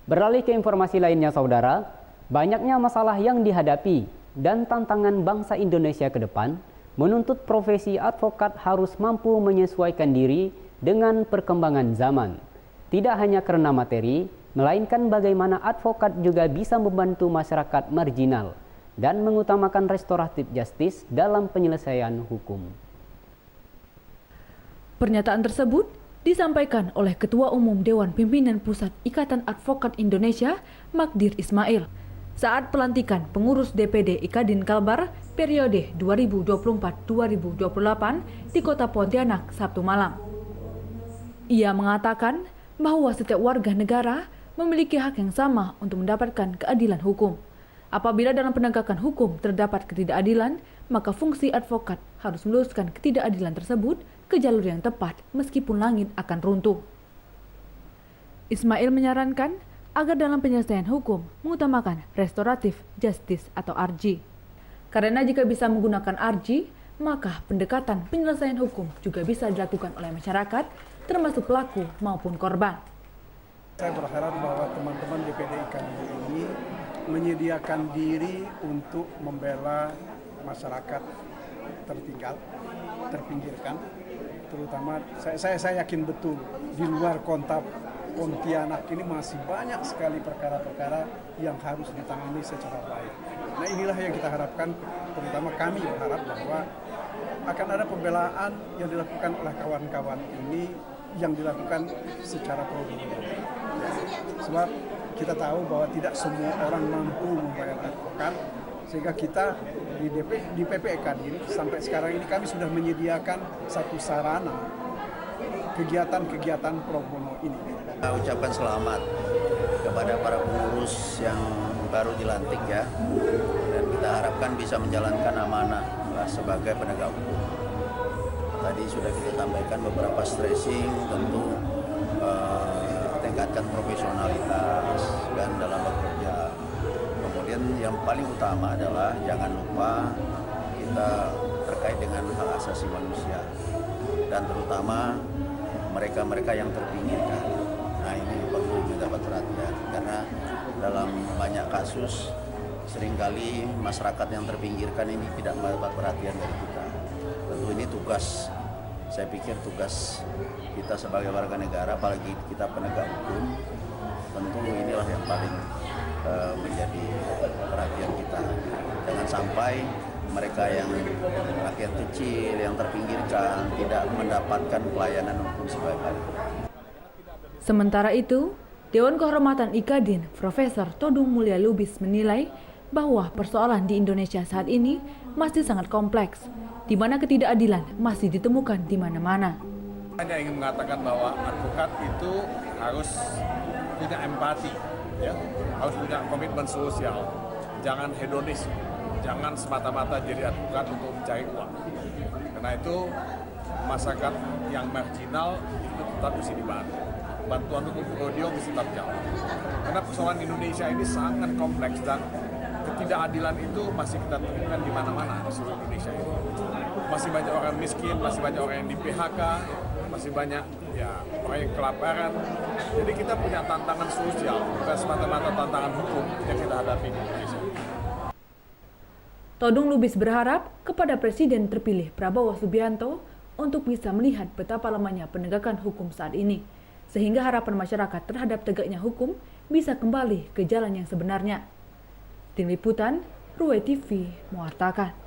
Beralih ke informasi lainnya, saudara, banyaknya masalah yang dihadapi dan tantangan bangsa Indonesia ke depan menuntut profesi advokat harus mampu menyesuaikan diri dengan perkembangan zaman. Tidak hanya karena materi, melainkan bagaimana advokat juga bisa membantu masyarakat marginal dan mengutamakan restoratif justice dalam penyelesaian hukum. Pernyataan tersebut disampaikan oleh Ketua Umum Dewan Pimpinan Pusat Ikatan Advokat Indonesia, Magdir Ismail, saat pelantikan pengurus DPD Ikadin Kalbar periode 2024-2028 di Kota Pontianak Sabtu malam. Ia mengatakan bahwa setiap warga negara memiliki hak yang sama untuk mendapatkan keadilan hukum. Apabila dalam penegakan hukum terdapat ketidakadilan, maka fungsi advokat harus meluruskan ketidakadilan tersebut ke jalur yang tepat meskipun langit akan runtuh. Ismail menyarankan agar dalam penyelesaian hukum mengutamakan restoratif justice atau RJ. Karena jika bisa menggunakan RJ, maka pendekatan penyelesaian hukum juga bisa dilakukan oleh masyarakat, termasuk pelaku maupun korban. Saya berharap bahwa teman-teman DPD IKAN ini menyediakan diri untuk membela masyarakat tertinggal, terpinggirkan. Terutama saya yakin betul di luar kota Pontianak ini masih banyak sekali perkara-perkara yang harus ditangani secara baik. Nah, inilah yang kita harapkan, terutama kami berharap bahwa akan ada pembelaan yang dilakukan oleh kawan-kawan ini yang dilakukan secara pro bono. Sebab kita tahu bahwa tidak semua orang mampu membayar advokat, sehingga kita di PPK ini sampai sekarang ini kami sudah menyediakan satu sarana kegiatan-kegiatan pro bono ini. Saya ucapkan selamat kepada para pengurus yang baru dilantik ya, dan kita harapkan bisa menjalankan amanah sebagai penegak hukum. Tadi sudah kita sampaikan beberapa stressing, tentu tingkatkan profesionalitas dan dalam bekerja. Kemudian yang paling utama adalah jangan lupa kita terkait dengan hak asasi manusia dan terutama mereka-mereka yang terpinggirkan. Nah, ini perlu mendapat perhatian karena dalam banyak kasus seringkali masyarakat yang terpinggirkan ini tidak mendapat perhatian dari kita. Tentu ini tugas, saya pikir tugas kita sebagai warga negara, apalagi kita penegak hukum, tentu inilah yang paling menjadi perhatian kita. Jangan sampai mereka yang rakyat kecil, yang terpinggirkan, tidak mendapatkan pelayanan hukum sebaik-baik. Sementara itu, Dewan Kehormatan Ikadin, Profesor Todung Mulya Lubis menilai bahwa persoalan di Indonesia saat ini masih sangat kompleks, di mana ketidakadilan masih ditemukan di mana-mana. Hanya ingin mengatakan bahwa advokat itu harus punya empati, ya, harus punya komitmen sosial, jangan hedonis, jangan semata-mata jadi advokat untuk mencari uang. Karena itu masyarakat yang marginal itu tetap mesti dibantu. Bantuan untuk audio mesti tetap jalan. Karena persoalan Indonesia ini sangat kompleks dan ketidakadilan itu masih kita temukan di mana-mana di seluruh Indonesia ini. Masih banyak orang miskin, masih banyak orang yang di PHK, masih banyak ya orang yang kelaparan. Jadi kita punya tantangan sosial, bukan semata-mata tantangan hukum yang kita hadapi di Indonesia. Todung Lubis berharap kepada Presiden terpilih Prabowo Subianto untuk bisa melihat betapa lemahnya penegakan hukum saat ini, sehingga harapan masyarakat terhadap tegaknya hukum bisa kembali ke jalan yang sebenarnya. Tim Liputan, Ruway TV, mewartakan.